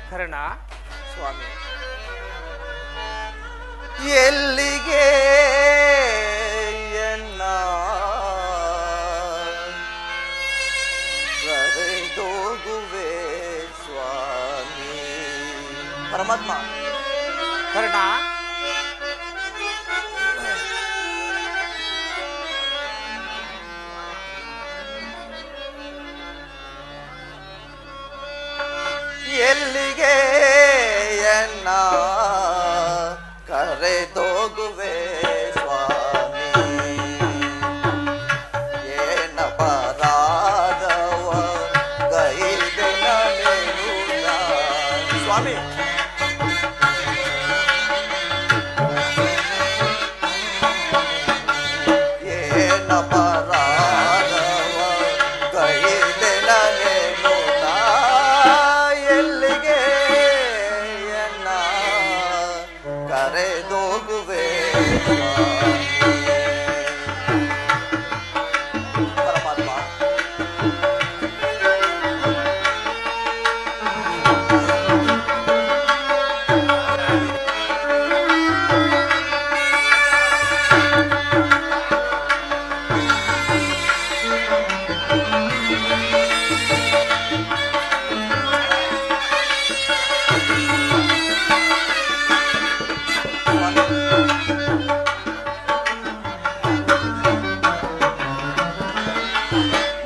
ಕರ್ಣ ಸ್ವಾಮಿ, ಎಲ್ಲಿಗೆ ಎನ್ನ ಕರೆದೋಗುವೆ ಸ್ವಾಮಿ? ಪರಮಾತ್ಮ, ಕರ್ಣ ಎಲ್ಲಿಗೆ ಎನ್ನ ಕರೆದೋಗುವೆ ಸ್ವಾಮಿ? ಏನ ಪರಾಧವ ಗೈದೆ ನನೆಯುತ್ತ ಸ್ವಾಮಿ. ಏನ ಪರಾಧವ ಗೈದೆ ನನೆಯುತ್ತ ಎಲ್ಲಿಗೆ ಎನ್ನ ಕರೆದೋಗುವೆ ಪರಮಾತ್ಮ.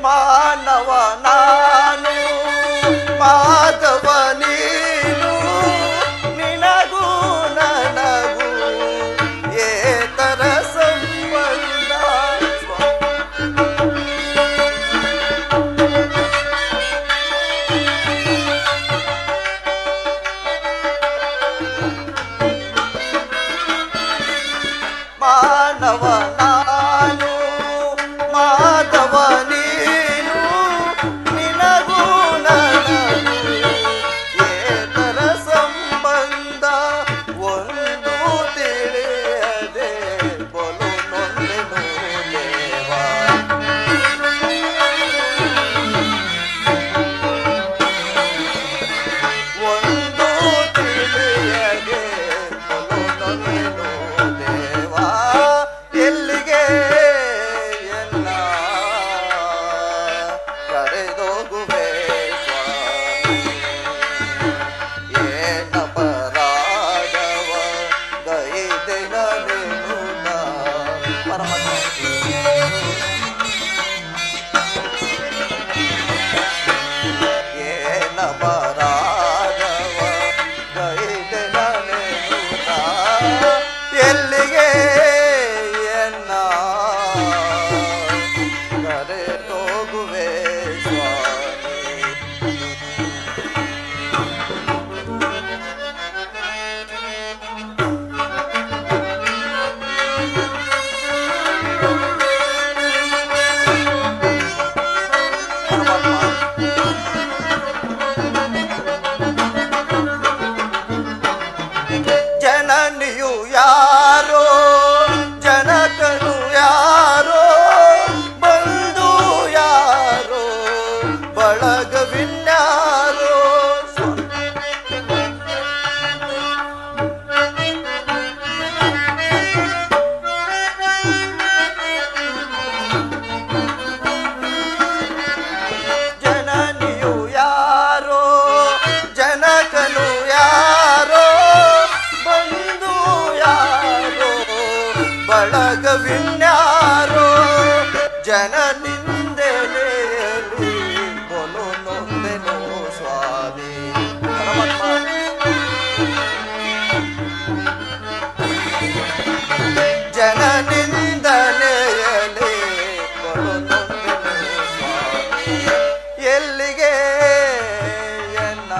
ಮಾನವ ನಾನು, ಮಾಧವ ನೀನು, ನಿನಗೂ ನನಗೂ ಏತರ ಸಂಬಂಧ. ಮಾನವ ನಾನು, ಮಾಧವ ನೀನು, ನಿನಗೂ ನನಗೂ ಏತರ ಸಂಬಂಧ. ಒಂದು ತಿಳಿಯದೆ ಬಲು ನೊಂದೆನು ದೇವ. ಒಂದು ತಿಳಿಯದೆ ಬಲು ನೊಂದೆನು ದೇವ. ಎಲ್ಲಿಗೆ ಎನ್ನ ಕರೆದೋಗುವೆ ಸ್ವಾಮಿ? ಏನ ಪರಾಧವ ಗೈದೆ ನನೆಯುತ್ತ ಪರಮಾತ್ಮ. ಏನ ಪರಾಧವ ಗೈದೆ ನನೆಯುತ್ತ ಎಲ್ಲಿಗೆ ಎನ್ನ ಕರೆದೋಗುವೆ ಸ್ವಾಮಿ? ಜನನಿಯು ಯಾರೋ, ಜನಕನು ಯಾರೋ, ಬಂಧು ಯಾರೋ, ಬಳಗವಿನ್ಯಾರೋ. ಜನನಿಯು ಯಾರೋ, ಜನಕನು ಯಾರೋ, ಬಂಧು ಯಾರೋ, ಬಳಗವಿನ್ಯಾರೋ. ಜನನಿಂದೆಲೆಯಲ್ಲಿ ಬಲು ನೊಂದೆನು ಸ್ವಾಮಿ. ಪರಮಾತ್ಮ, ಜನನಿಂದಲೆಯಲ್ಲಿ ಬಲು ನೊಂದೆನು ಸ್ವಾಮಿ. ಎಲ್ಲಿಗೆ ಎನ್ನ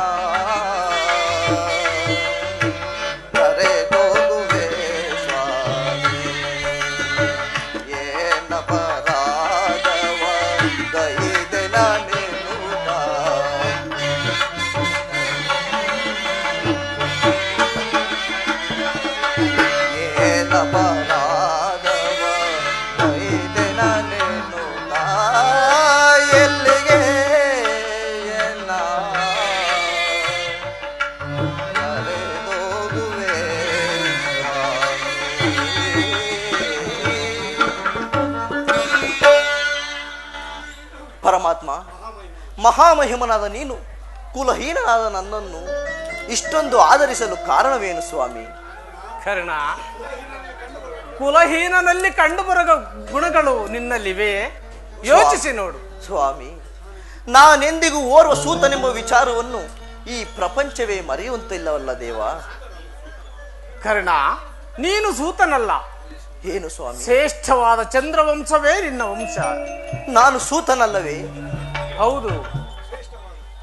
ಕರೆದೋಗುವೆ ಸ್ವಾಮಿ? ಏನ ಪರಾಧವ ಗೈದೆ ನನೆಯುತ್ತ ಏನ ಪರಾಧವ ಗೈದೆ ನನೆಯುತ್ತ ಪರಮಾತ್ಮ, ಮಹಾಮಹಿಮನಾದ ನೀನು ಕುಲಹೀನನಾದ ನನ್ನನ್ನು ಇಷ್ಟೊಂದು ಆದರಿಸಲು ಕಾರಣವೇನು ಸ್ವಾಮಿ? ಕರ್ಣ, ಕುಲಹೀನನಲ್ಲಿ ಕಂಡುಬರುವ ಗುಣಗಳು ನಿನ್ನಲ್ಲಿವೆ. ಯೋಚಿಸಿ ನೋಡು ಸ್ವಾಮಿ. ನಾನೆಂದಿಗೂ ಓರ್ವ ಸೂತನೆಂಬ ವಿಚಾರವನ್ನು ಈ ಪ್ರಪಂಚವೇ ಮರೆಯುವಂತಿಲ್ಲವಲ್ಲ ದೇವ. ಕರ್ಣ, ನೀನು ಸೂತನಲ್ಲ. ಏನು ಸ್ವಾಮಿ? ಶ್ರೇಷ್ಠವಾದ ಚಂದ್ರವಂಶವೇ ನಿನ್ನ ವಂಶ. ನಾನು ಸೂತನಲ್ಲವೇ? ಹೌದು,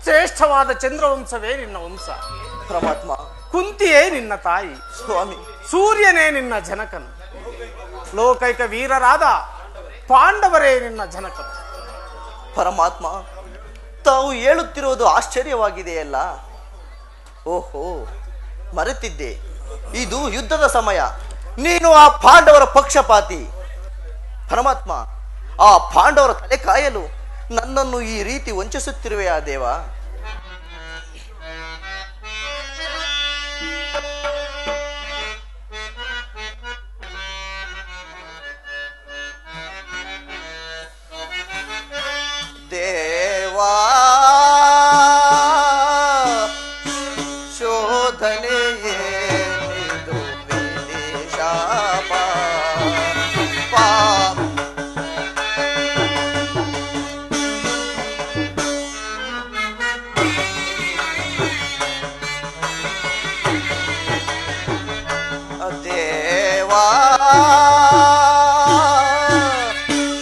ಶ್ರೇಷ್ಠವಾದ ಚಂದ್ರವಂಶವೇ ನಿನ್ನ ವಂಶ. ಪರಮಾತ್ಮ, ಕುಂತಿಯೇ ನಿನ್ನ ತಾಯಿ. ಸ್ವಾಮಿ, ಸೂರ್ಯನೇ ನಿನ್ನ ಜನಕನು. ಲೋಕೈಕ ವೀರರಾದ ಪಾಂಡವರೇ ನಿನ್ನ ಜನಕನು. ಪರಮಾತ್ಮ, ತಾವು ಹೇಳುತ್ತಿರುವುದು ಆಶ್ಚರ್ಯವಾಗಿದೆಯಲ್ಲ. ಓಹೋ, ಮರೆತಿದ್ದೆ, ಇದು ಯುದ್ಧದ ಸಮಯ. ನೀನು ಆ ಪಾಂಡವರ ಪಕ್ಷಪಾತಿ. ಪರಮಾತ್ಮ, ಆ ಪಾಂಡವರ ತಲೆ ಕಾಯಲು ನನ್ನನ್ನು ಈ ರೀತಿ ವಂಚಿಸುತ್ತಿರುವೆಯಾ ದೇವ? ದೇವಾ, ಶೋಧನೆಯೇನಿದು ವಿಧಿಶಾಪ. ದೇವಾ,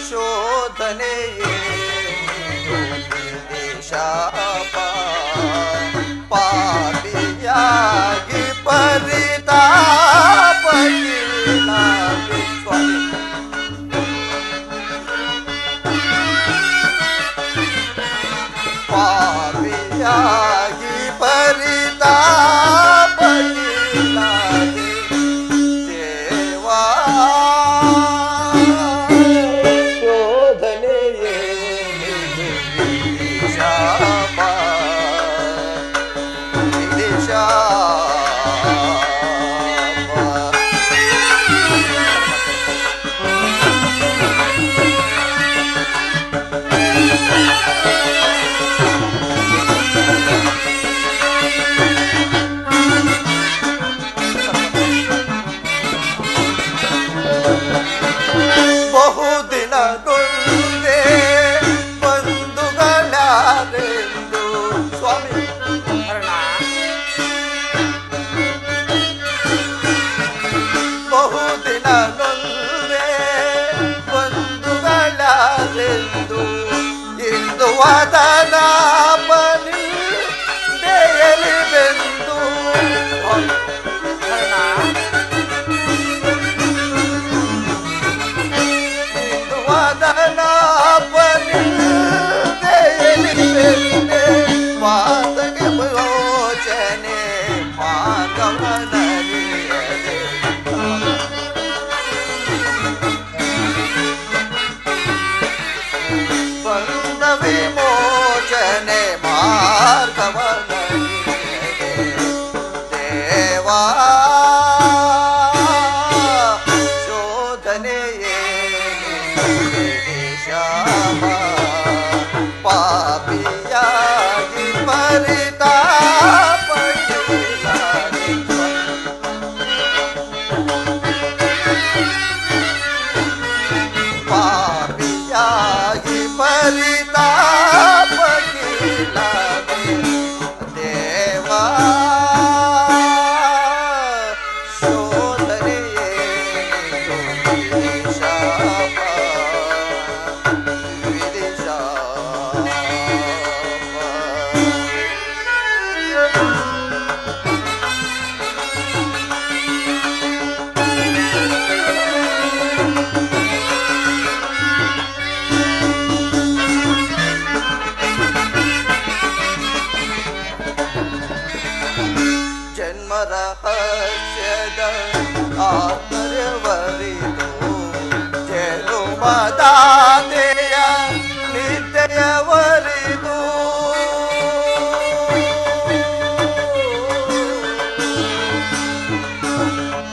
ಶೋಧನೆಯೇನಿದು ವಿಧಿಶಾಪ. ಪಾಪಿಯಾಗಿ ಪರಿತಾಪಕ್ಕಿಳಾಗಿ ಸ್ವಾಮಿ. ಪಾಪಿಯಾಗಿ ಪರಿತಾಪಕ್ಕಿಳಾಗಿ ದೇವಾ, ಶೋಧನೆಯೇನಿದು ವಿಧಿಶಾಪ. ಬಹುದಿನ ನೊಂದೆ ಬಂಧುಗಳಾರೆಂದು ಸ್ವಾಮಿ. ಕರ್ಣ, ಬಹುದಿನ ನೊಂದೆ ಬಂಧುಗಳಾರೆಂದು ಇಂದು ವದನಾಪನಿ ದೇಯಲಿ ಬೆಂದು. ಕರ್ಣ, ಇಂದು ವದನಾಪನಿ ದೇಯಲಿ ಬೆಂದೆ. ಮಾತಗೆ ಯೋಚನೆ ಮಾರ್ಗವನರಿಯದೆ. ಬಂದ ವಿಮೋಚನೆ ಮಾರ್ಗವನರಿಯದೆ. ದೇವಾ, ಶೋಧನೆಯೇನಿದು ವಿಧಿಶಾಪ. ಪಾಪಿಯಾಗಿ ಪರಿತಾಪಕ್ಕಿಳಾಗಿ ಪಾಪಿಯಾಗಿ ಪರಿತಾಪಕ್ಕಿಳಾಗಿ ದೇವಾ, ಶೋಧನೆಯೇನಿದು ವಿಧಿಶಾಪ. ವಿಧಿಶಾಪ. ಜನ್ಮ ರಹಸ್ಯದ ಆತರ್ಯವರಿದು ಜನುಮದಾತೆಯ ನಿತ್ಯವರಿದು.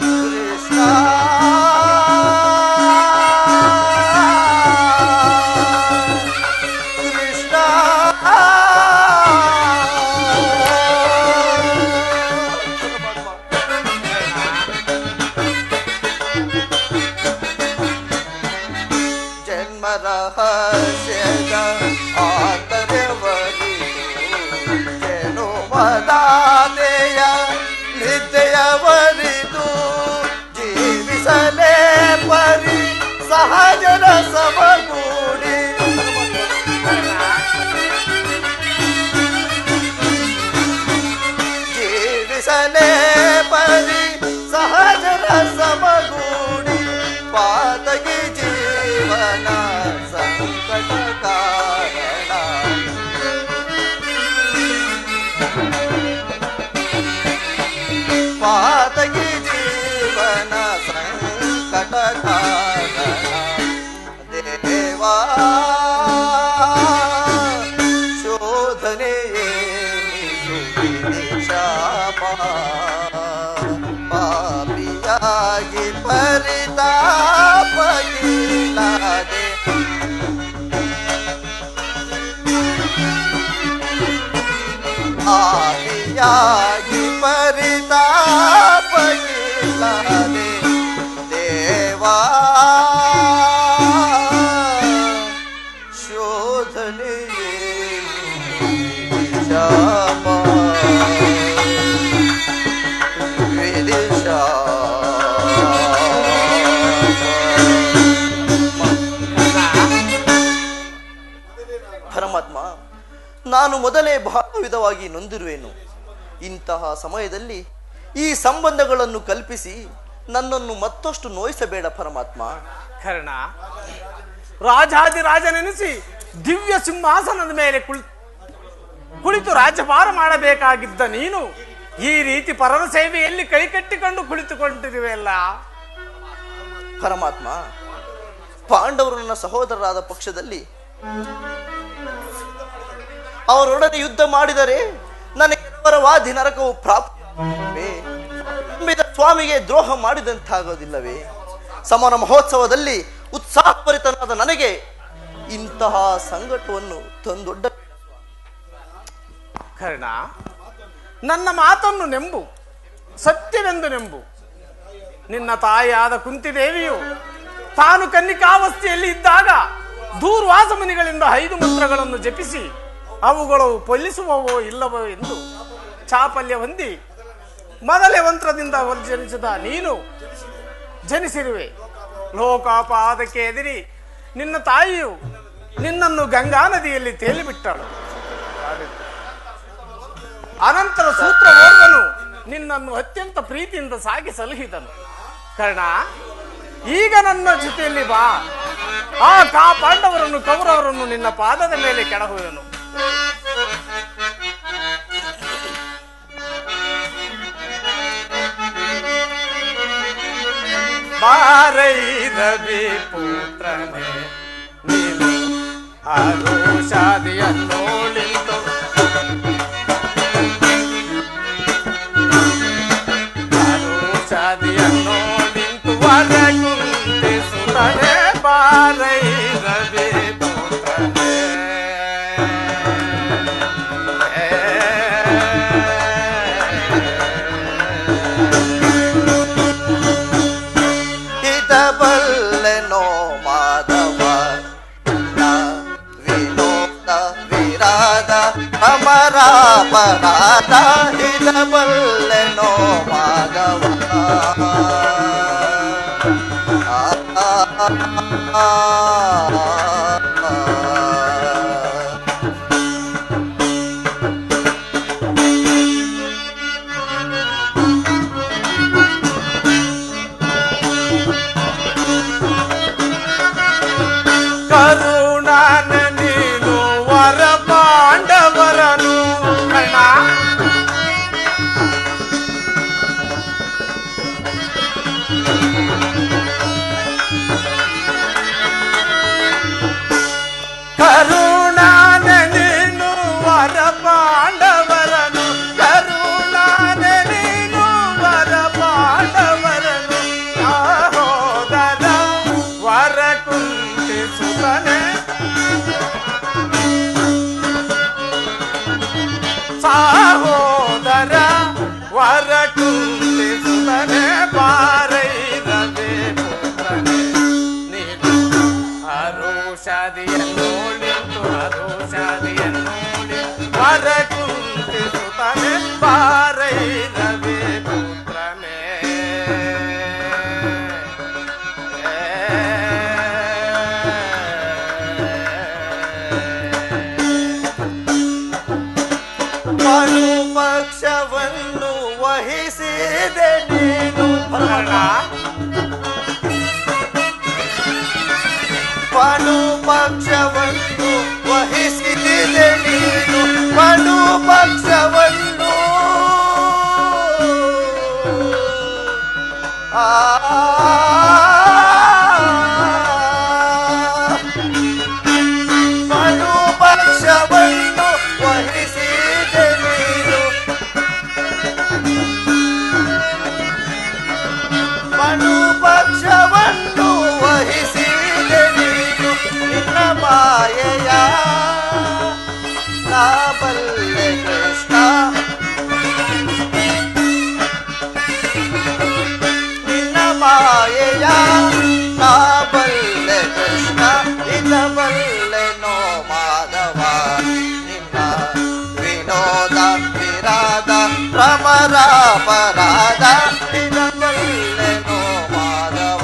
ಕೃಷ್ಣ, ಕೃಷ್ಣ ರಸವಗೂಡಿ ಜೀವಿಸಲೇ ಪರಿ ಸಹಜ ರಸವಗೂಡಿ ಪಾತಗಿ ಜೀವನ ಸಂಕಟ ಕಾರಣ ಪಾತಗಿ ಜೀವನ ಸಂಕಟ ಕಾರಣ ದೇವಾ ಶೋಧನೆಯೇ ಶಾಪ ಪಾಪಿಯಾಗಿ ಪರಿತಾಪಗಿಲ್ಲದೆ ಆದಿಯಾಗಿ ಪರಿತಾಪಗಿಲ್ಲದೆ ದೇವಾ ಶೋಧನೆಯೇ ಶಾಪ ಪರಮಾತ್ಮ, ನಾನು ಮೊದಲೇ ಬಹಳ ವಿಧವಾಗಿ ನೊಂದಿರುವೆನು. ಇಂತಹ ಸಮಯದಲ್ಲಿ ಈ ಸಂಬಂಧಗಳನ್ನು ಕಲ್ಪಿಸಿ ನನ್ನನ್ನು ಮತ್ತಷ್ಟು ನೋಯಿಸಬೇಡ ಪರಮಾತ್ಮ. ಕರ್ಣ, ರಾಜಾದಿರಾಜನೆನಿಸಿ ದಿವ್ಯ ಸಿಂಹಾಸನದ ಮೇಲೆ ಕುಳಿತು ರಾಜ್ಯಭಾರ ಮಾಡಬೇಕಾಗಿದ್ದ ನೀನು ಈ ರೀತಿ ಪರರ ಸೇವೆಯಲ್ಲಿ ಕೈಕಟ್ಟಿಕೊಂಡು ಕುಳಿತುಕೊಂಡಿರುವೆಲ್ಲ. ಪರಮಾತ್ಮ, ಪಾಂಡವರು ನನ್ನ ಸಹೋದರರಾದ ಪಕ್ಷದಲ್ಲಿ ಅವರೊಡನೆ ಯುದ್ಧ ಮಾಡಿದರೆ ನನಗೆ ವಾದಿ ನರಕವು ಪ್ರಾಪ್ತಿ. ಸ್ವಾಮಿಗೆ ದ್ರೋಹ ಮಾಡಿದಂತಾಗೋದಿಲ್ಲವೇ? ಸಮರ ಮಹೋತ್ಸವದಲ್ಲಿ ಉತ್ಸಾಹಭರಿತನಾದ ನನಗೆ ಇಂತಹ ಸಂಕಟವನ್ನು ತಂದೊಡ್ಡ. ಕರ್ಣ, ನನ್ನ ಮಾತನ್ನು ನೆಂಬು, ಸತ್ಯವೆಂದು ನೆಂಬು. ನಿನ್ನ ತಾಯಿಯಾದ ಕುಂತಿದೇವಿಯು ತಾನು ಕನ್ನಿಕಾವಸ್ಥೆಯಲ್ಲಿ ಇದ್ದಾಗ ದೂರ್ವಾಸ ಮುನಿಗಳಿಂದ 5 ಮಂತ್ರಗಳನ್ನು ಜಪಿಸಿ ಅವುಗಳು ಫಲಿಸುವವೋ ಇಲ್ಲವೋ ಎಂದು ಚಾಪಲ್ಯ ಹೊಂದಿ ಮೊದಲೇ ಮಂತ್ರದಿಂದ ಜನಿಸಿದ ನೀನು ಜನಿಸಿರುವೆ. ಲೋಕಾಪಾದಕ್ಕೆ ಎದಿರಿ ನಿನ್ನ ತಾಯಿಯು ನಿನ್ನನ್ನು ಗಂಗಾ ನದಿಯಲ್ಲಿ ತೇಲಿಬಿಟ್ಟಳು. ಅನಂತರ ಸೂತ್ರ ಓರ್ವನು ನಿನ್ನನ್ನು ಅತ್ಯಂತ ಪ್ರೀತಿಯಿಂದ ಸಾಗಿ ಸಲಹಿದನು. ಕರ್ಣ, ಈಗ ನನ್ನ ಜೊತೆಯಲ್ಲಿ ಬಾ. ಆ ಪಾಂಡವರನ್ನು ಕೌರವರನ್ನು ನಿನ್ನ ಪಾದದ ಮೇಲೆ ಕೆಡಹುವೆನು. ಬಾರೈರವಿ ಪುತ್ರನೇ ನೀನು ಆರೋಷಾದಿಯನ್ನೋಳಿತು ಆರೋಷಾದಿಯನ್ನೋಳಿತು ವರಗುಂದಿಸುತ್ತನೆ ಬಾರೈರವಿ ಪುತ್ರನೇ. ಹಿತಬಲ್ಲೆನೋ ಮಾಧವ ವಿನೋದ ವಿರಾದ ಅಮರಾಪರಾಧ ಹಿತಬಲ್ಲೆನೋ ಮಾಧವ ಕರುಣಾನ ನೀನು ವರ ಪಾಂಡವರನು. ಕರ್ಣ, ಕರುಣಾನ ನೀನು ವರ ಪಾಂಡವರನು. ಕರುಣಾನ ನೀನು ವರ ಪಾಂಡವರನು. ಸಹೋದರ ವರ ಕುಂತಿಸುತ್ತನೆ ಸಹೋದರ ವರ ಕುಂತಿಸುತ್ತನೆ ಬಾರೈರವೆ ಪುತ್ರನೇ ನೀನು ಆರೋಷಾದಿಯನ್ನೋಳಿತು ಆರೋಷಾದಿಯನ್ನೋಳಿ ವರ ಕುಂತಿಸುತ್ತನೆ ಬಾರೈರವೆ ಪುತ್ರನೇ. ಪಡು ಪಕ್ಷವನ್ನು ವಹಿಸಿದೆ ನೀನು ಕರ್ಣ, ಪಡು ಪಕ್ಷವನ್ನು ವಹಿಸಿದೆ ನೀನು ಪಡು ಪಕ್ಷವನ್ನು ಪಡು ಪಕ್ಷವನ್ನು ವಹಿಸಿದೆ ನೀನು ಪಡು ಪಕ್ಷವನ್ನು ವಹಿಸಿದೆ ನೀನು ನಿನ್ನ ಮಾಯೆಯ ನಾ ಬಲ್ಲೆ ಕೃಷ್ಣ ನಿನ್ನ ಮಾಯೆಯ ನಾ ಬಲ್ಲೆ ಕೃಷ್ಣ ಇದ ಬಲ್ಲೆ ನೋ ಮಾಧವ ನಿನ್ನ ವಿನೋದ ವಿರಾದ ಭ್ರಮರಾಪರಾಧ ಇದ ಬಲ್ಲೆ ನೋ ಮಾಧವ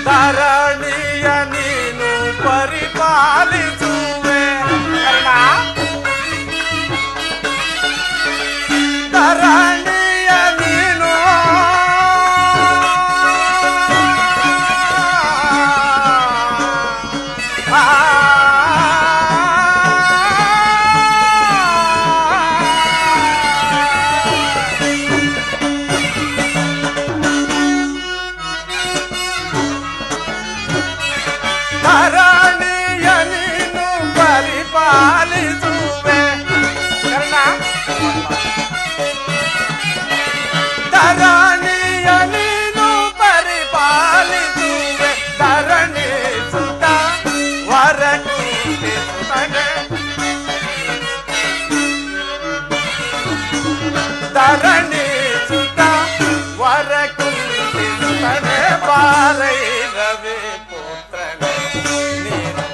ಧರಣಿಯ ನೀನು ಪರಿಪಾಲಿಸುವೆ ಕರ್ಣ, ಧರಣಿಯ ನೀನು ಧರಣಿಯ ನೀನು ಪರಿಪಾಲಿಸುವೆ ಕರ್ಣ, ಧರಣಿಯ ನೀನು ಪರಿಪಾಲಿಸುವೆ ಧರಣಿ ಸುತ ವರಕುಂಡಿಸುತ್ತನೆ ಧರಣಿ ಸುತ ವರಕುಂಡಿಸುತ್ತನೆ ಬಾರೈರವೇ ಪುತ್ರನೇ ನೀನು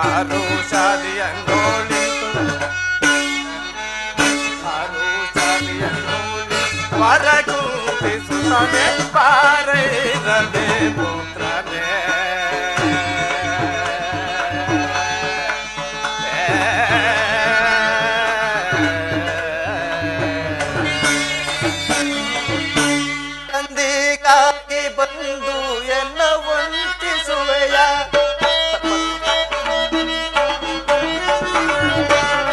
ಆರುಷಾದಿಯನ್ನೋಳಿತು ವರಕುಂಡಿಸುತ್ತನೆ ಬಾರೈರವೇ ಪುತ್ರನೇ ತಂದೆಗಾಗಿ ಬಂದು ಎನ್ನ ವಂಚಿಸುವೆಯ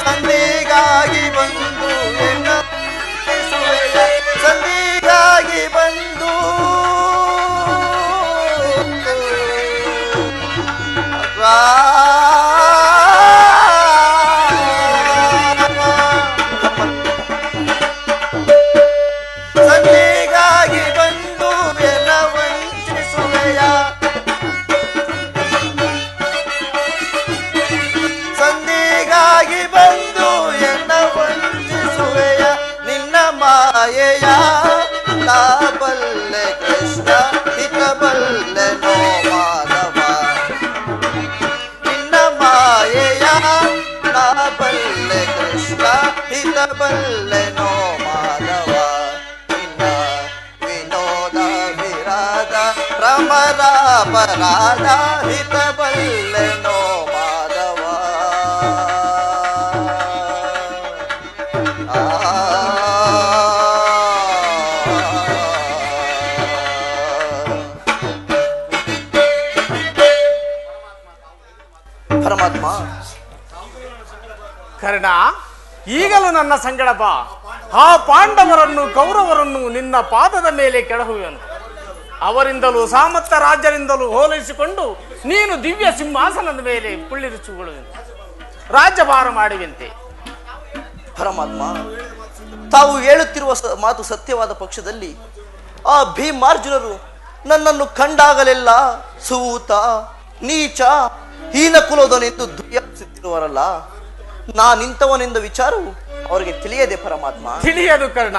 ತಂದೆಗಾಗಿ ಬಂದು ಎನ್ನ ವಂಚಿಸುವೆಯ ತಂದೆಗಾಗಿ ಬಂದು ಸಂಧಿಗಾಗಿ ಬಂದು ಎನ್ನ ವಂಚಿಸುವೆಯ ಸಂಧಿಗಾಗಿ ಬಂದು ಎನ್ನ ವಂಚಿಸುವೆಯ ನಿನ್ನ ಮಾಯೆಯ ನಾ ಬಲ್ಲೆ ಕೃಷ್ಣ ಹಿತ ಬಲ್ಲೆ ನೋ ಮಾಧವ ನಿನ್ನ ಮಾಯೆಯ ನಾ ಬಲ್ಲೆ ಕೃಷ್ಣ ಹಿತ ಬಲ್ಲೆ ನೋ ಮಾಧವ ನಿನ್ನ ವಿನೋದ ವಿರಾದ ಭ್ರಮರಾಪರಾಧ ಹಿತ ಬಲ್ಲೆ ನೋ ಮಾಧವ ಪರಮಾತ್ಮ ಕರ್ಣ, ಈಗಲೂ ನನ್ನ ಸಂಗಡ ಬಾ. ಆ ಪಾಂಡವರನ್ನು ಕೌರವರನ್ನು ನಿನ್ನ ಪಾದದ ಮೇಲೆ ಕೆಡಹುವೆನು. ಅವರಿಂದಲೂ ಸಾಮರ್ಥ ರಾಜ್ಯರಿಂದಲೂ ಹೋಲಿಸಿಕೊಂಡು ನೀನು ದಿವ್ಯ ಸಿಂಹಾಸನದ ಮೇಲೆ ಕುಳ್ಳಿರಿಸಿಕೊಳ್ಳುವೆನು, ರಾಜ್ಯಭಾರ ಮಾಡುವಂತೆ. ಪರಮಾತ್ಮ, ತಾವು ಹೇಳುತ್ತಿರುವ ಮಾತು ಸತ್ಯವಾದ ಪಕ್ಷದಲ್ಲಿ ಆ ಭೀಮಾರ್ಜುನರು ನನ್ನನ್ನು ಕಂಡಾಗಲೆಲ್ಲ ಸೂತ ನೀಚ ಹೀನ ಕುಲೋದನೆಂದು ದುರ್ಯಾಸಿರುವರಲ್ಲ, ನಾನಿಂತವನೆಂದ ವಿಚಾರವು ಅವರಿಗೆ ತಿಳಿಯದೆ ಪರಮಾತ್ಮ. ತಿಳಿಯದು ಕರ್ಣ.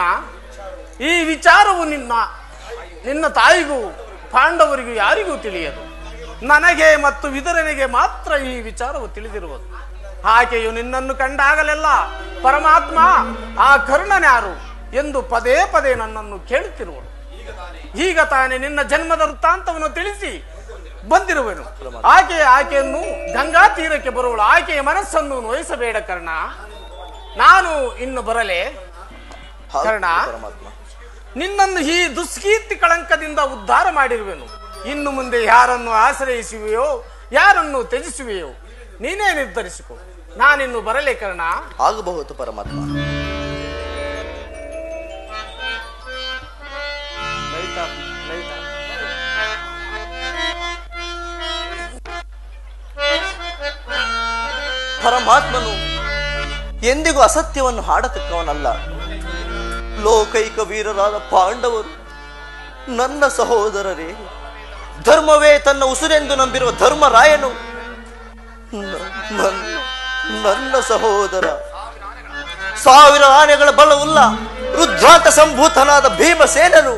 ಈ ವಿಚಾರವು ನಿನ್ನ ತಾಯಿಗೂ ಪಾಂಡವರಿಗೂ ಯಾರಿಗೂ ತಿಳಿಯದು. ನನಗೆ ಮತ್ತು ವಿದುರನಿಗೆ ಮಾತ್ರ ಈ ವಿಚಾರವು ತಿಳಿದಿರುವುದು. ಆಕೆಯು ನಿನ್ನನ್ನು ಕಂಡಾಗಲೆಲ್ಲ ಪರಮಾತ್ಮ ಆ ಕರ್ಣನ್ಯಾರು ಎಂದು ಪದೇ ಪದೇ ನನ್ನನ್ನು ಕೇಳುತ್ತಿರುವನು. ಈಗ ತಾನೇ ನಿನ್ನ ಜನ್ಮದ ವೃತ್ತಾಂತವನ್ನು ತಿಳಿಸಿ ಬಂದಿರುವೆನು. ಆಕೆಯನ್ನು ಗಂಗಾ ತೀರಕ್ಕೆ ಬರುವಳು. ಆಕೆಯ ಮನಸ್ಸನ್ನು ನೋಯಿಸಬೇಡ ಕರ್ಣ. ನಾನು ಇನ್ನು ಬರಲೇ ಕರ್ಣ. ನಿನ್ನನ್ನು ಈ ದುಷ್ಕೀರ್ತಿ ಕಳಂಕದಿಂದ ಉದ್ಧಾರ ಮಾಡಿರುವೆನು. ಇನ್ನು ಮುಂದೆ ಯಾರನ್ನು ಆಶ್ರಯಿಸುವೆಯೋ ಯಾರನ್ನು ತ್ಯಜಿಸುವೆಯೋ ನೀನೇ ನಿರ್ಧರಿಸಿಕೊ. ನಾನಿನ್ನು ಬರಲೇ ಕರ್ಣ. ಆಗಬಹುದು ಪರಮಾತ್ಮ. ಪರಮಾತ್ಮನು ಎಂದಿಗೂ ಅಸತ್ಯವನ್ನು ಹಾಡತಕ್ಕವನಲ್ಲ. ಲೋಕೈಕ ವೀರರಾದ ಪಾಂಡವರು ನನ್ನ ಸಹೋದರರೇ. ಧರ್ಮವೇ ತನ್ನ ಉಸಿರೆಂದು ನಂಬಿರುವ ಧರ್ಮರಾಯನು ನನ್ನ ಸಹೋದರ. 1000 ಆನೆಗಳ ಬಲವುಳ್ಳ ರುದ್ರಾಂತ ಸಂಭೂತನಾದ ಭೀಮಸೇನನು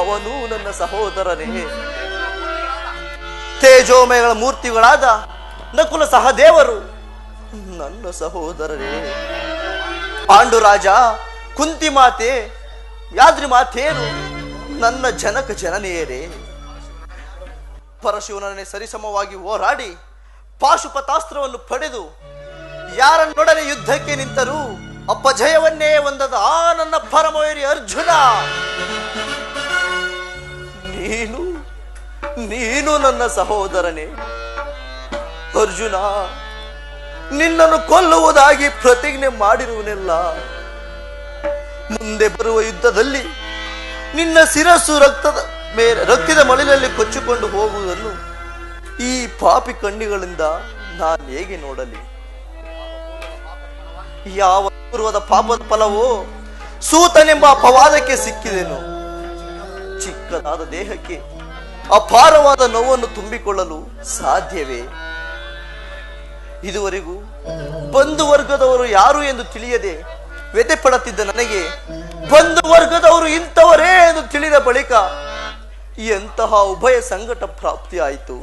ಅವನು ನನ್ನ ಸಹೋದರನೇ. ತೇಜೋಮಯಗಳ ಮೂರ್ತಿಗಳಾದ ನಕುಲ ಸಹದೇವರು ನನ್ನ ಸಹೋದರರೇ. ಪಾಂಡುರಾಜ, ಕುಂತಿ ಮಾತೆ, ಯಾದ್ರಿ ಮಾತೆಯರು ನನ್ನ ಜನಕ ಜನನಿಯರೇ. ಪರಶಿವನನ್ನೇ ಸರಿಸಮವಾಗಿ ಹೋರಾಡಿ ಪಾಶುಪತಾಸ್ತ್ರವನ್ನು ಪಡೆದು ಯಾರನ್ನೊಡನೆ ಯುದ್ಧಕ್ಕೆ ನಿಂತರೂ ಅಪಜಯವನ್ನೇ ಹೊಂದದ ಆ ನನ್ನ ಪರಮವೀರಿ ಅರ್ಜುನ, ನೀನು ನನ್ನ ಸಹೋದರನೇ. ಅರ್ಜುನ, ನಿನ್ನನ್ನು ಕೊಲ್ಲುವುದಾಗಿ ಪ್ರತಿಜ್ಞೆ ಮಾಡಿರುವನೆಲ್ಲ. ಮುಂದೆ ಬರುವ ಯುದ್ಧದಲ್ಲಿ ನಿನ್ನ ಶಿರಸ್ಸು ರಕ್ತದ ಮಳಿಲಲ್ಲಿ ಕೊಚ್ಚಿಕೊಂಡು ಹೋಗುವುದನ್ನು ಈ ಪಾಪಿ ಕಣ್ಣಿಗಳಿಂದ ನಾನು ಹೇಗೆ ನೋಡಲಿ? ಯಾವ ಪೂರ್ವದ ಪಾಪದ ಫಲವೋ ಸೂತನೆಂಬ ಅಪವಾದಕ್ಕೆ ಸಿಕ್ಕಿದೆನು. ಚಿಕ್ಕದಾದ ದೇಹಕ್ಕೆ ಅಪಾರವಾದ ನೋವನ್ನು ತುಂಬಿಕೊಳ್ಳಲು ಸಾಧ್ಯವೇ? ಇದುವರೆಗೂ ಬಂಧು ವರ್ಗದವರು ಯಾರು ಎಂದು ತಿಳಿಯದೆ ವ್ಯಥೆ ಪಡುತ್ತಿದ್ದ ನನಗೆ ಬಂಧು ವರ್ಗದವರು ಇಂಥವರೇ ಎಂದು ತಿಳಿದ ಬಳಿಕ ಎಂತಹ ಉಭಯ ಸಂಕಟ ಪ್ರಾಪ್ತಿಯಾಯಿತು.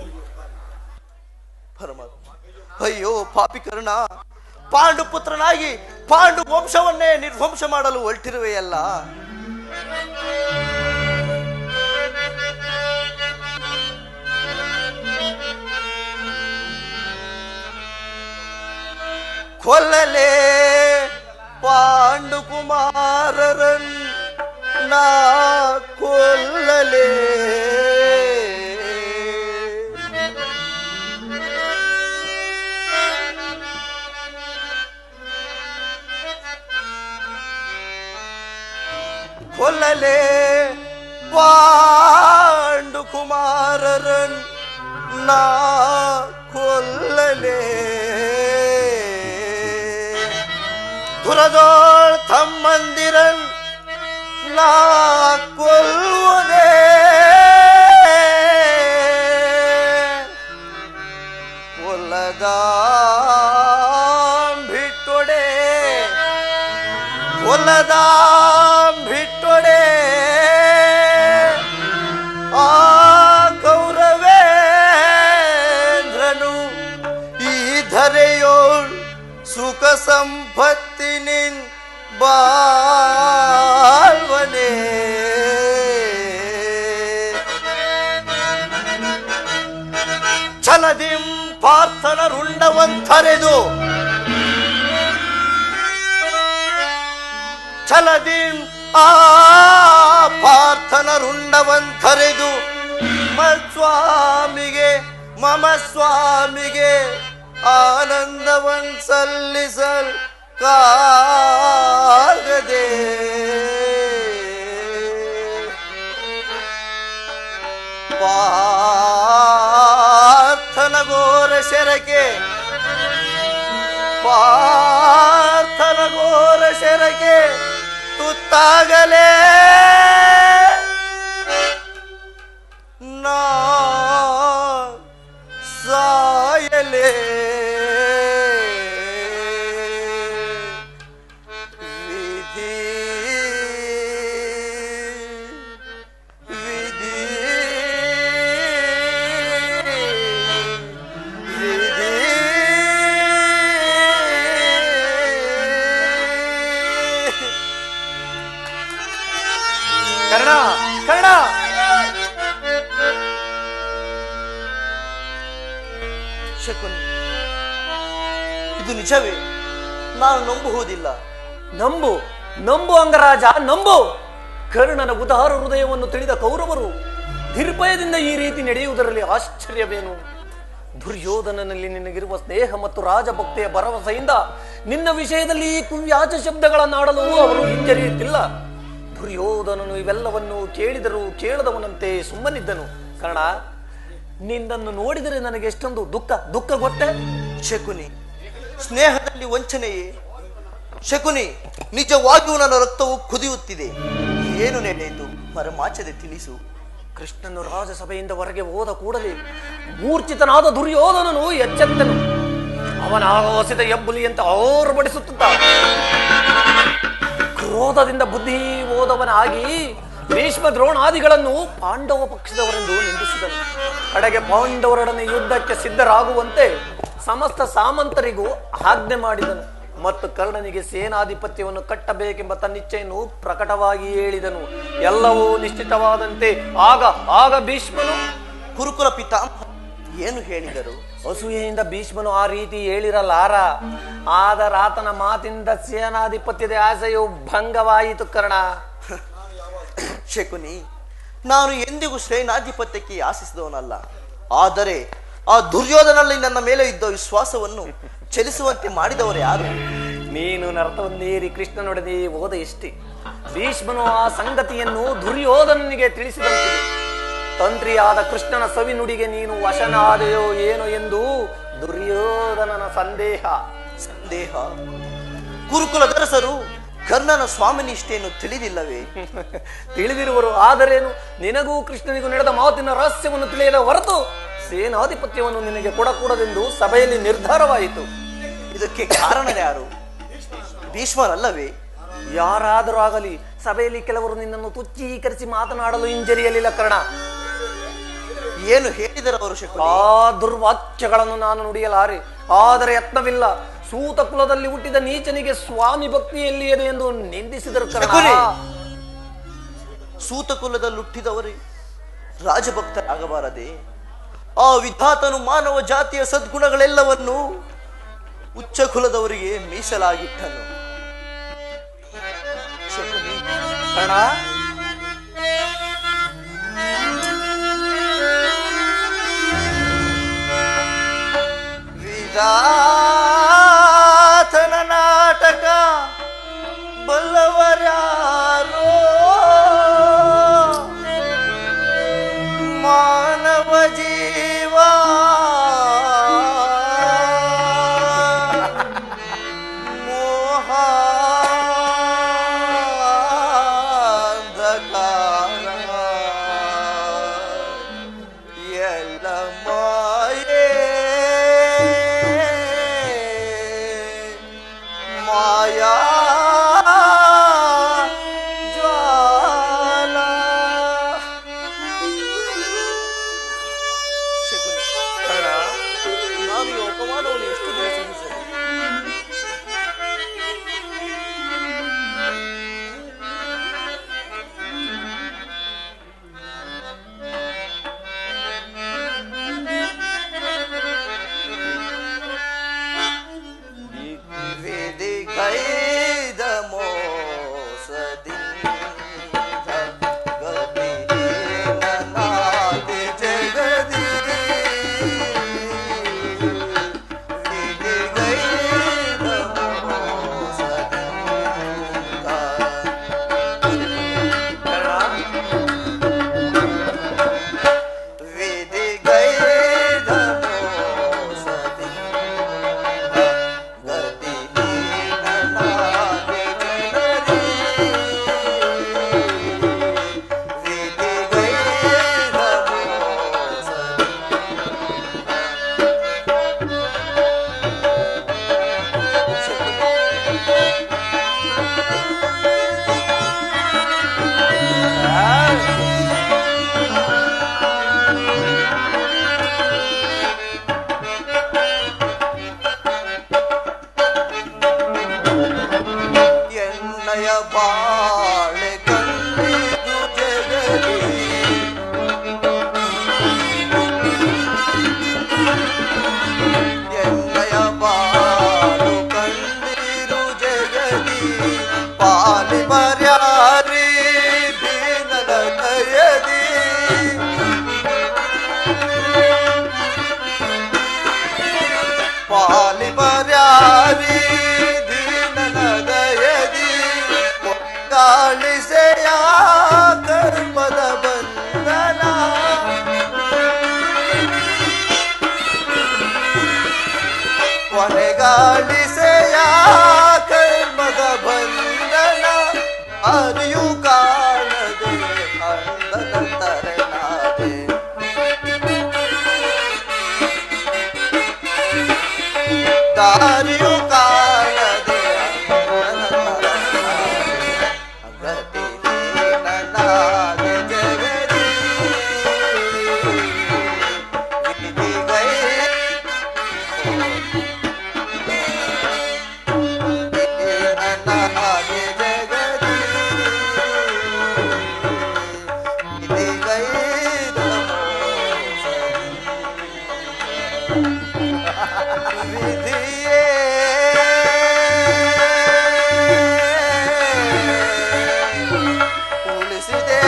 ಪರಮಾತ್ಮ, ಅಯ್ಯೋ ಪಾಪಿ ಕರ್ಣ, ಪಾಂಡು ಪುತ್ರನಾಗಿ ಪಾಂಡು ವಂಶವನ್ನೇ ನಿರ್ವಂಶ ಮಾಡಲು ಹೊರಟಿರುವೆಯಲ್ಲ. ಕೊಲ್ಲಲೇ ಪಾಂಡು ಕುಮಾರರನ್ ನಾ ಕೊಲ್ಲಲೇ. ಕೊಲ್ಲಲೇ ಪಾಂಡು ಕುಮಾರರನ್ ನಾ ಕೊಲ್ಲಲೇ. ದುರದೋಳ್ ತಮ್ಮಂದಿರನ್ ನಾ ಕೊಲ್ಲುವುದೇ. ಕೊಲ್ಲದ ಬಿಟ್ಟೊಡೆ, ಕೊಲ್ಲದ ಬಿಟ್ಟೊಡೆ. ಆ ಕೌರವೇಂದ್ರನು ಈ ಧರೆಯೋಳ್ ಸುಖ ಸಂಪತ್ತಿನಿನ್ ಬಾಳ್ವನೆ. ಛಲದಿಂ ಪಾರ್ಥನ ರುಂಡವಂತರೆದು, ಛಲದಿಂ ಆ ಪಾರ್ಥನ ರುಂಡವಂತರೆದು ಮಸ್ವಾಮಿಗೆ ಮಮ ಸ್ವಾಮಿಗೆ ಆನಂದವನ್ ಸಲ್ಲಿಸಲ್ ಕಾಗದೆ. ಪಾರ್ಥನ ಘೋರ ಶರಕೆ, ಪಾರ್ಥನ ಘೋರ ಶರಕೆ ತುತ್ತಾಗಲೇ ನಾ ಸಾಯಲೇ. ವಿಧಿ ವಿಧಿ ವಿಧಿ ಇದು ನಿಜವೇ? ನಾನು ನಂಬುವುದಿಲ್ಲ. ನಂಬು ನಂಬು ಅಂಗರಾಜ, ನಂಬು. ಕರ್ಣನ ಉದಾರ ಹೃದಯವನ್ನು ತಿಳಿದ ಕೌರವರು ನಿರ್ಭಯದಿಂದ ಈ ರೀತಿ ನಡೆಯುವುದರಲ್ಲಿ ಆಶ್ಚರ್ಯವೇನು? ದುರ್ಯೋಧನನಲ್ಲಿ ನಿನಗಿರುವ ಸ್ನೇಹ ಮತ್ತು ರಾಜಭಕ್ತಿಯ ಭರವಸೆಯಿಂದ ನಿನ್ನ ವಿಷಯದಲ್ಲಿ ಈ ಕುವ್ಯಾಜ ಶಬ್ದಗಳನ್ನಾಡಲು ಅವರು ಹಿಂಜರಿಯುತ್ತಿಲ್ಲ. ದುರ್ಯೋಧನನು ಇವೆಲ್ಲವನ್ನು ಕೇಳಿದರೂ ಕೇಳದವನಂತೆ ಸುಮ್ಮನಿದ್ದನು. ಕರ್ಣ, ನಿನ್ನನ್ನು ನೋಡಿದರೆ ನನಗೆ ಎಷ್ಟೊಂದು ದುಃಖ ಗೊತ್ತೇ? ಶಕುನಿ, ಸ್ನೇಹದಲ್ಲಿ ವಂಚನೆಯೇ? ಶಕುನಿ, ನಿಜವಾಗಿಯೂ ನನ್ನ ರಕ್ತವು ಕುದಿಯುತ್ತಿದೆ. ಏನು ನಡೆಯಿತು? ಮರಮಾಚದೆ ತಿಳಿಸು. ಕೃಷ್ಣನು ರಾಜಸಭೆಯಿಂದ ಹೊರಗೆ ಹೋದ ಕೂಡಲೇ ಮೂರ್ಛಿತನಾದ ದುರ್ಯೋಧನನು ಎಚ್ಚೆತ್ತನು. ಅವನ ಆಗೋಸಿದ ಹೆಬ್ಬುಲಿಯಂತೆ ಆರ್ಭಟಿಸುತ್ತಿದ್ದ. ಕ್ರೋಧದಿಂದ ಬುದ್ಧಿ ಹೋದವನಾಗಿ ಭೀಷ್ಮ ದ್ರೋಣಾದಿಗಳನ್ನು ಪಾಂಡವ ಪಕ್ಷದವರೆಂದು ನಿಂದಿಸಿದನು. ಕಡೆಗೆ ಪಾಂಡವರೊಡನೆ ಯುದ್ಧಕ್ಕೆ ಸಿದ್ಧರಾಗುವಂತೆ ಸಮಸ್ತ ಸಾಮಂತರಿಗೂ ಆಜ್ಞೆ ಮಾಡಿದನು ಮತ್ತು ಕರ್ಣನಿಗೆ ಸೇನಾಧಿಪತ್ಯವನ್ನು ಕಟ್ಟಬೇಕೆಂಬ ತನ್ನಿಚ್ಛೆಯನ್ನು ಪ್ರಕಟವಾಗಿ ಹೇಳಿದನು. ಎಲ್ಲವೂ ನಿಶ್ಚಿತವಾದಂತೆ ಆಗ ಭೀಷ್ಮನು ಕುರುಕುಲ ಪಿತಾಮಹ ಏನು ಹೇಳಿದರು? ಅಸೂಯೆಯಿಂದ ಭೀಷ್ಮನು ಆ ರೀತಿ ಹೇಳಿರಲಾರ. ಆದರಾತನ ಮಾತಿಂದ ಸೇನಾಧಿಪತ್ಯದ ಆಸೆಯು ಭಂಗವಾಯಿತು. ಕರ್ಣ, ಶಕುನಿ, ನಾನು ಎಂದಿಗೂ ಸೇನಾಧಿಪತ್ಯಕ್ಕೆ ಆಶಿಸಿದವನಲ್ಲ. ಆದರೆ ಆ ದುರ್ಯೋಧನಲ್ಲಿ ನನ್ನ ಮೇಲೆ ಇದ್ದ ವಿಶ್ವಾಸವನ್ನು ಚಲಿಸುವಂತೆ ಮಾಡಿದವರು ಯಾರು? ನೀನು ನರತವನ್ನೇರಿ ಕೃಷ್ಣನೊಡನೆ ಹೋದ ಎಷ್ಟೇ. ಭೀಷ್ಮನು ಆ ಸಂಗತಿಯನ್ನು ದುರ್ಯೋಧನನಿಗೆ ತಿಳಿಸಿದಂತಿದೆ. ತಂತ್ರಿಯಾದ ಕೃಷ್ಣನ ಸವಿನುಡಿಗೆ ನೀನು ವಶನಾದೆಯೋ ಏನೋ ಎಂದು ದುರ್ಯೋಧನನ ಸಂದೇಹ. ಗುರುಕುಲದರಸರು ಕರ್ಣನ ಸ್ವಾಮಿನಿಷ್ಠೆಯನ್ನು ತಿಳಿದಿಲ್ಲವೇ? ತಿಳಿದಿರುವರು. ಆದರೇನು, ನಿನಗೂ ಕೃಷ್ಣನಿಗೂ ನಡೆದ ಮಾತಿನ ರಹಸ್ಯವನ್ನು ತಿಳಿಯದ ಹೊರತು ಸೇನಾಧಿಪತ್ಯವನ್ನು ನಿನಗೆ ಕೊಡಕೂಡದೆಂದು ಸಭೆಯಲ್ಲಿ ನಿರ್ಧಾರವಾಯಿತು. ಇದಕ್ಕೆ ಕಾರಣ ಯಾರು? ಭೀಷ್ಮರಲ್ಲವೇ? ಯಾರಾದರೂ ಆಗಲಿ, ಸಭೆಯಲ್ಲಿ ಕೆಲವರು ನಿನ್ನನ್ನು ತುಚ್ಛೀಕರಿಸಿ ಮಾತನಾಡಲು ಹಿಂಜರಿಯಲಿಲ್ಲ. ಕರ್ಣ, ಏನು ಹೇಳಿದರವರು? ಆ ದುರ್ವಾಕ್ಯಗಳನ್ನು ನಾನು ನುಡಿಯಲಾರೆ. ಆದರೆ ಯತ್ನವಿಲ್ಲ. ಸೂತ ಕುಲದಲ್ಲಿ ಹುಟ್ಟಿದ ನೀಚನಿಗೆ ಸ್ವಾಮಿ ಭಕ್ತಿ ಎಲ್ಲಿಯದೆ ಎಂದು ನಿಂದಿಸಿದರು. ಸೂತ ಕುಲದಲ್ಲಿ ಹುಟ್ಟಿದವರೇ ರಾಜಭಕ್ತರಾಗಬಾರದೆ? ಆ ವಿಧಾತನು ಮಾನವ ಜಾತಿಯ ಸದ್ಗುಣಗಳೆಲ್ಲವನ್ನು ಉಚ್ಚ ಕುಲದವರಿಗೆ ಮೀಸಲಾಗಿಟ್ಟನು. ಕರ್ಣ, ವಿಧಾತನ ನಾಟಕ ಬಲ್ಲವರ್ಯಾರೋ? ಮಾನವ ಜೀವ ಮೋಹಾಂಧಕಾರ ಎಲ್ಲ ಮಾಯೆ ಮಾಯಾ ಜ್ವಾಲ. ಶಕುನಿ, ನಾನು ಈ ಅಪಮಾನವನ್ನು ಎಷ್ಟು ದಿನ ಸಹಿಸಲಿ? ವೇದಿಕೈದ ಮೋಸದಿಂದ ಗತಿಹೀನ ನಾದೆ ಜಗದಿ. ವೇದಿಕೈದ ಮೋಸದಿಂದ ವೇದಿಕೈದ ಎನ್ನಯ ಬಾಳೆ ಕಂಡಿದು ಜಗದಿ. ಎನ್ನಯ ಬಾಳ ಮರ್ಯಾರಿ ದೀನನ ದಯದಿ ಒಕ್ಕಾಳಿಸೆಯ ಕರ್ಮದ ಬಂಧನ ಕೊನೆಗಾಳಿಸೆಯ ಕರ್ಮದ ಬಂಧನ ಅರಿಯು ಕಾಣದೆ ಅಂದದ ತರನಾದೆ ದಾರಿಯು ಕಾಣದೆ ಅಗತಿ ನನ್ನಾದೆ ಜಗದಿ ವಿಧಿಗೈ ನನ್ನಾದೆ ಜಗದಿ ವಿಧಿಗೈ ವಿಧಿಯೇ ಉಳಿಸಿದೆ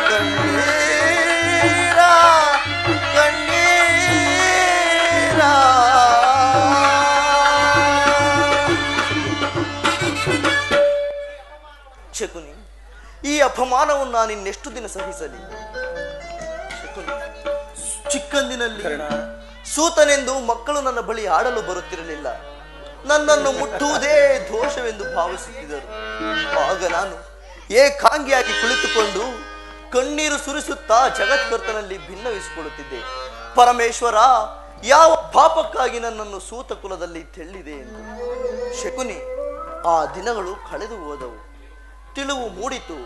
ಕಣ್ಣೀರ ಕಣ್ಣೀರ ಶಕುನಿ, ಈ ಅಪಮಾನವನ್ನು ನಾನಿನ್ನೆಷ್ಟು ದಿನ ಸಹಿಸಲಿ? ಚಿಕ್ಕಂದಿನಲ್ಲಿ ಸೂತನೆಂದು ಮಕ್ಕಳು ನನ್ನ ಬಳಿ ಆಡಲು ಬರುತ್ತಿರಲಿಲ್ಲ. ನನ್ನನ್ನು ಮುಟ್ಟುವುದೇ ದೋಷವೆಂದು ಭಾವಿಸುತ್ತಿದ್ದರು. ಆಗ ನಾನು ಏಕಾಂಗಿಯಾಗಿ ಕುಳಿತುಕೊಂಡು ಕಣ್ಣೀರು ಸುರಿಸುತ್ತಾ ಜಗತ್ಕರ್ತನಲ್ಲಿ ಭಿನ್ನವಿಸಿಕೊಳ್ಳುತ್ತಿದ್ದೆ. ಪರಮೇಶ್ವರ ಯಾವ ಪಾಪಕ್ಕಾಗಿ ನನ್ನನ್ನು ಸೂತ ಕುಲದಲ್ಲಿ ತೆಳ್ಳಿದೆ ಎಂದು. ಶಕುನಿ, ಆ ದಿನಗಳು ಕಳೆದು ಹೋದವು. ತಿಳಿವು ಮೂಡಿತು.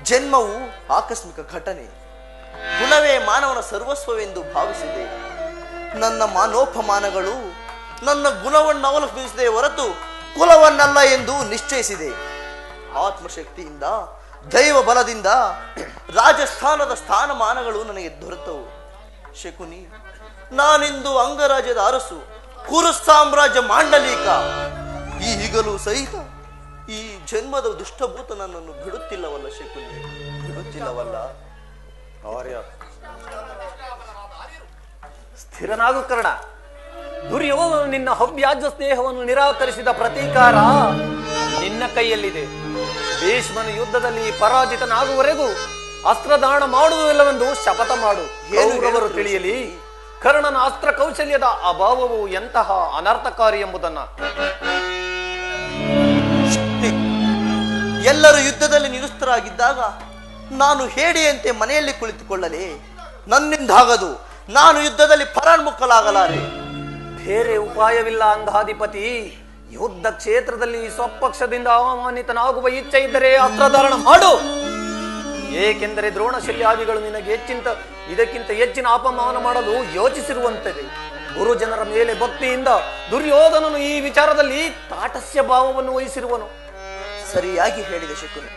ಜನ್ಮವು ಆಕಸ್ಮಿಕ ಘಟನೆ. ಗುಣವೇ ಮಾನವನ ಸರ್ವಸ್ವವೆಂದು ಭಾವಿಸಿದೆ. ನನ್ನ ಮಾನೋಪಮಾನಗಳು ನನ್ನ ಗುಣವನ್ನು ಅವಲಂಬಿಸಿದೆ ಹೊರತು ಕುಲವನ್ನಲ್ಲ ಎಂದು ನಿಶ್ಚಯಿಸಿದೆ. ಆತ್ಮಶಕ್ತಿಯಿಂದ ದೈವ ಬಲದಿಂದ ರಾಜಸ್ಥಾನದ ಸ್ಥಾನಮಾನಗಳು ನನಗೆ ದೊರೆತವು. ಶಕುನಿ, ನಾನಿಂದು ಅಂಗರಾಜ್ಯದ ಅರಸು, ಕುರು ಸಾಮ್ರಾಜ್ಯ ಮಾಂಡಲಿಕ. ಈಗಲೂ ಸಹಿತ ಈ ಜನ್ಮದ ದುಷ್ಟಭೂತ ನನ್ನನ್ನು ಬಿಡುತ್ತಿಲ್ಲವಲ್ಲ ಶಕುನಿ, ಬಿಡುತ್ತಿಲ್ಲವಲ್ಲ. ಸ್ಥಿರನಾಗು ಕರ್ಣ. ದುರ್ಯೋಧನ ನಿನ್ನ ಹವ್ಯಾಜ್ಯ ಸ್ನೇಹವನ್ನು ನಿರಾಕರಿಸಿದ ಪ್ರತೀಕಾರ ನಿನ್ನ ಕೈಯಲ್ಲಿದೆ. ಭೀಷ್ಮನ ಯುದ್ಧದಲ್ಲಿ ಪರಾಜಿತನಾಗುವವರೆಗೂ ಅಸ್ತ್ರದಾನ ಮಾಡುವುದಿಲ್ಲವೆಂದು ಶಪಥ ಮಾಡು. ಕೌರವರು ತಿಳಿಯಲಿ ಕರ್ಣನ ಅಸ್ತ್ರ ಕೌಶಲ್ಯದ ಅಭಾವವು ಎಂತಹ ಅನರ್ಥಕಾರಿ ಎಂಬುದನ್ನ. ಎಲ್ಲರೂ ಯುದ್ಧದಲ್ಲಿ ನಿರುಸ್ತರಾಗಿದ್ದಾಗ ನಾನು ಹೇಡಿಯಂತೆ ಮನೆಯಲ್ಲಿ ಕುಳಿತುಕೊಳ್ಳಲಿ? ನನ್ನಿಂದಾಗದು. ನಾನು ಯುದ್ಧದಲ್ಲಿ ಪರಾನ್ಮುಖಲಾಗಲಾರೆ. ಬೇರೆ ಉಪಾಯವಿಲ್ಲ ಅಂಗಾಧಿಪತಿ. ಯುದ್ಧ ಕ್ಷೇತ್ರದಲ್ಲಿ ಸ್ವಪಕ್ಷದಿಂದ ಅವಮಾನಿತನಾಗುವ ಇಚ್ಛೆ ಇದ್ದರೆ ಅಸ್ತ್ರಧಾರಣ ಮಾಡು. ಏಕೆಂದರೆ ದ್ರೋಣಶಲ್ಯಾದಿಗಳು ನಿನಗೆ ಇದಕ್ಕಿಂತ ಹೆಚ್ಚಿನ ಅಪಮಾನ ಮಾಡಲು ಯೋಚಿಸಿರುವಂತದೆ. ಗುರುಜನರ ಮೇಲೆ ಭಕ್ತಿಯಿಂದ ದುರ್ಯೋಧನನು ಈ ವಿಚಾರದಲ್ಲಿ ತಾಟಸ್ಯ ಭಾವವನ್ನು ವಹಿಸಿರುವನು. ಸರಿಯಾಗಿ ಹೇಳಿದೆ ಶಕುನಿ.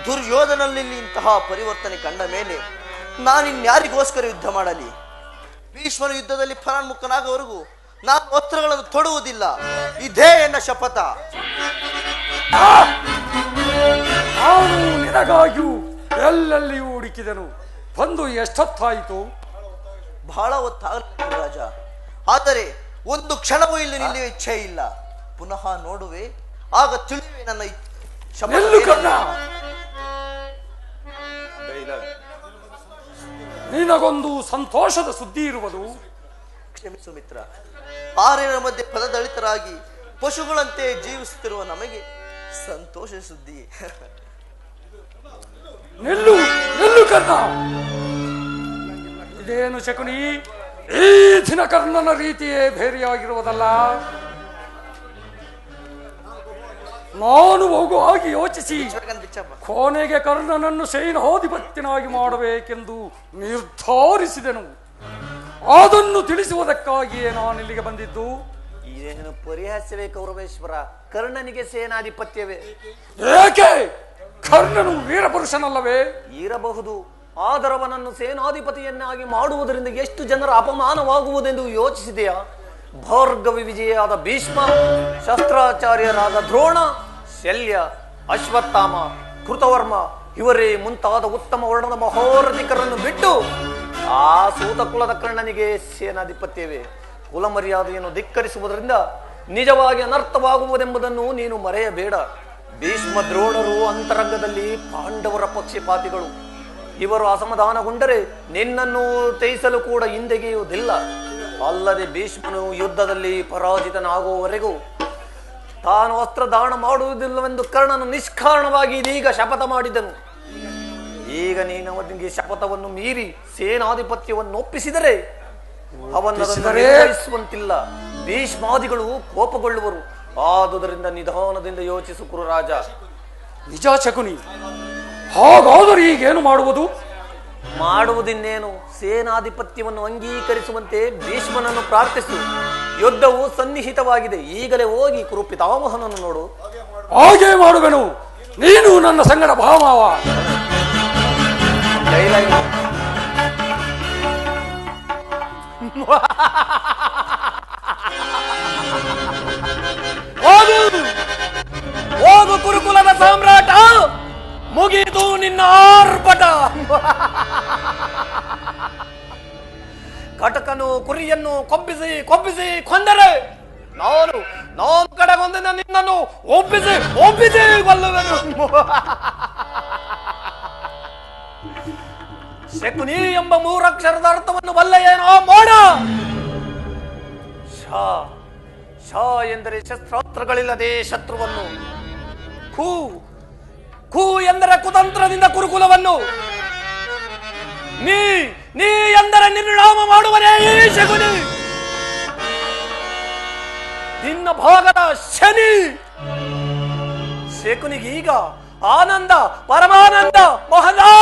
ದುರ್ಯೋಧನಲ್ಲಿ ಇಂತಹ ಪರಿವರ್ತನೆ ಕಂಡ ಮೇಲೆ ನಾನಿನ್ಯಾರಿಗೋಸ್ಕರ ಯುದ್ಧ ಮಾಡಲಿ? ಭೀಷ್ಮನ ಯುದ್ಧದಲ್ಲಿ ಫಲಾನ್ಮುಖನಾಗುವವರೆಗೂ ನಾನು ಅಸ್ತ್ರಗಳನ್ನು ತೊಡುವುದಿಲ್ಲ. ಇದೇ ಎನ್ನ ಶಪಥ. ನಾನು ನಿನಗಾಗಿಯೂ ಎಲ್ಲೆಲ್ಲಿಯೂ ಹುಡುಕಿದೆನು. ಬಂದು ಎಷ್ಟೊತ್ತಾಯಿತು? ಬಹಳ ಹೊತ್ತಾಗಲಿಲ್ಲ ರಾಜ. ಆದರೆ ಒಂದು ಕ್ಷಣವೂ ಇಲ್ಲಿ ನಿಲ್ಲುವ ಇಚ್ಛೆ ಇಲ್ಲ. ಪುನಃ ನೋಡುವೆ, ಆಗ ತಿಳಿಯುವೆ ನನ್ನ ಕರ್ಣ. ನಿನಗೊಂದು ಸಂತೋಷದ ಸುದ್ದಿ ಇರುವುದು. ಕ್ಷಮಿಸು ಮಿತ್ರ. ಆರೇನ ಮಧ್ಯೆ ಪದದಳಿತರಾಗಿ ಪಶುಗಳಂತೆ ಜೀವಿಸುತ್ತಿರುವ ನಮಗೆ ಸಂತೋಷ ಸುದ್ದಿ. ನಿಲ್ಲು ಕರ್ಣ. ಇದೇನು ಶಕುನಿ, ಈ ದಿನ ಕರ್ಣನ ರೀತಿಯೇ ಬೇರೆಯಾಗಿರುವುದಲ್ಲ. ನಾನು ಹೋಗುವಾಗಿ ಯೋಚಿಸಿ ಕೊನೆಗೆ ಕರ್ಣನನ್ನು ಸೇನಾಧಿಪತ್ಯನಾಗಿ ಮಾಡಬೇಕೆಂದು ನಿರ್ಧರಿಸಿದೆನು. ಅದನ್ನು ತಿಳಿಸುವುದಕ್ಕಾಗಿಯೇ ನಾನು ಇಲ್ಲಿಗೆ ಬಂದಿದ್ದು. ಇದೇನು ಪರಿಹಾಸ್ಯವೇ ಕೌರವೇಶ್ವರ? ಕರ್ಣನಿಗೆ ಸೇನಾಧಿಪತ್ಯವೇ? ಏಕೆ? ಕರ್ಣನು ವೀರಪುರುಷನಲ್ಲವೇ? ಇರಬಹುದು. ಆದರವನನ್ನು ಸೇನಾಧಿಪತಿಯನ್ನಾಗಿ ಮಾಡುವುದರಿಂದ ಎಷ್ಟು ಜನರ ಅಪಮಾನವಾಗುವುದೆಂದು ಯೋಚಿಸಿದೆಯಾ? ಭಾರ್ಗವಿ ವಿಜಯಾದ ಭೀಷ್ಮ, ಶಸ್ತ್ರಾಚಾರ್ಯರಾದ ದ್ರೋಣ, ಶಲ್ಯ, ಅಶ್ವತ್ಥಾಮ, ಕೃತವರ್ಮ ಇವರೇ ಮುಂತಾದ ಉತ್ತಮ ವರ್ಣದ ಮಹೋರಥಿಕರನ್ನು ಬಿಟ್ಟು ಆ ಸೂತ ಕುಲದ ಕರ್ಣನಿಗೆ ಸೇನಾಧಿಪತ್ಯವೇ ಕುಲ ಮರ್ಯಾದೆಯನ್ನು ಧಿಕ್ಕರಿಸುವುದರಿಂದ ನಿಜವಾಗಿ ಅನರ್ಥವಾಗುವುದೆಂಬುದನ್ನು ನೀನು ಮರೆಯಬೇಡ. ಭೀಷ್ಮ ದ್ರೋಣರು ಅಂತರಂಗದಲ್ಲಿ ಪಾಂಡವರ ಪಕ್ಷಪಾತಿಗಳು. ಇವರು ಅಸಮಾಧಾನಗೊಂಡರೆ ನಿನ್ನನ್ನು ತ್ಯಜಿಸಲು ಕೂಡ ಹಿಂದೆಗೆಯುವುದಿಲ್ಲ. ಅಲ್ಲದೆ ಭೀಷ್ಮನು ಯುದ್ಧದಲ್ಲಿ ಪರಾಜಿತನಾಗುವವರೆಗೂ ತಾನು ಅಸ್ತ್ರದಾನ ಮಾಡುವುದಿಲ್ಲವೆಂದು ಕರ್ಣನು ನಿಷ್ಕಾರಣವಾಗಿ ಇದೀಗ ಶಪಥ ಮಾಡಿದನು. ಈಗ ನೀನು ಅವನಿಗೆ ಶಪಥವನ್ನು ಮೀರಿ ಸೇನಾಧಿಪತ್ಯವನ್ನು ಒಪ್ಪಿಸಿದರೆ ಅವನನ್ನು ನಿರ್ವಹಿಸುವಂತಿಲ್ಲ. ಭೀಷ್ಮಾದಿಗಳು ಕೋಪಗೊಳ್ಳುವರು. ಆದುದರಿಂದ ನಿಧಾನದಿಂದ ಯೋಚಿಸು ಕುರುರಾಜ. ನಿಜ ಶಕುನಿ, ಹಾಗಾದರೆ ಈಗೇನು ಮಾಡುವುದು? ಮಾಡುವುದಿನ್ನೇನು, ಸೇನಾಧಿಪತ್ಯವನ್ನು ಅಂಗೀಕರಿಸುವಂತೆ ಭೀಷ್ಮನನ್ನು ಪ್ರಾರ್ಥಿಸು. ಯುದ್ಧವು ಸನ್ನಿಹಿತವಾಗಿದೆ. ಈಗಲೇ ಹೋಗಿ ಕುರು ಪಿತಾಮಹನನ್ನು ನೋಡು. ಹಾಗೆ ಮಾಡುವೆನು. ನೀನು ನನ್ನ ಸಂಗಡ ಭಾಮಾವ. ಹೋಗು ಕುರುಕುಲದ ಸಾಮ್ರಾಟ, ಮುಗಿದು ನಿನ್ನ ಆರ್ಭಟ. ಕಟಕನು ಕುರಿಯನ್ನು ಕೊಬ್ಬಿಸಿ ಕೊಬ್ಬಿಸಿ ಕೊಂದರೆ ನಾನು ಕಡೆಗೊಂದಿನ ನಿನ್ನನ್ನು ಒಪ್ಪಿಸಿ ಕೊಲ್ಲುವೆನು. ಶಕುನಿ ಎಂಬ ಮೂರಕ್ಷರದ ಅರ್ಥವನ್ನು ಬಲ್ಲೆಯೇನೋ ಮೋಡ. ಶಾ ಎಂದರೆ ಶಸ್ತ್ರಾಸ್ತ್ರಗಳಿಲ್ಲದೆ ಶತ್ರುವನ್ನು, ಖೂ ಎಂದರೆ ಕುತಂತ್ರದಿಂದ ಕುರುಕುಲವನ್ನು, ನೀ ಎಂದರೆ ನಿರ್ನಾಮ ಮಾಡುವನೇ ಈ ಶಕುನಿ. ನಿನ್ನ ಭಾಗದ ಶನಿ. ಶಕುನಿಗೀಗ ಆನಂದ, ಪರಮಾನಂದ, ಮಹದಾನಂದ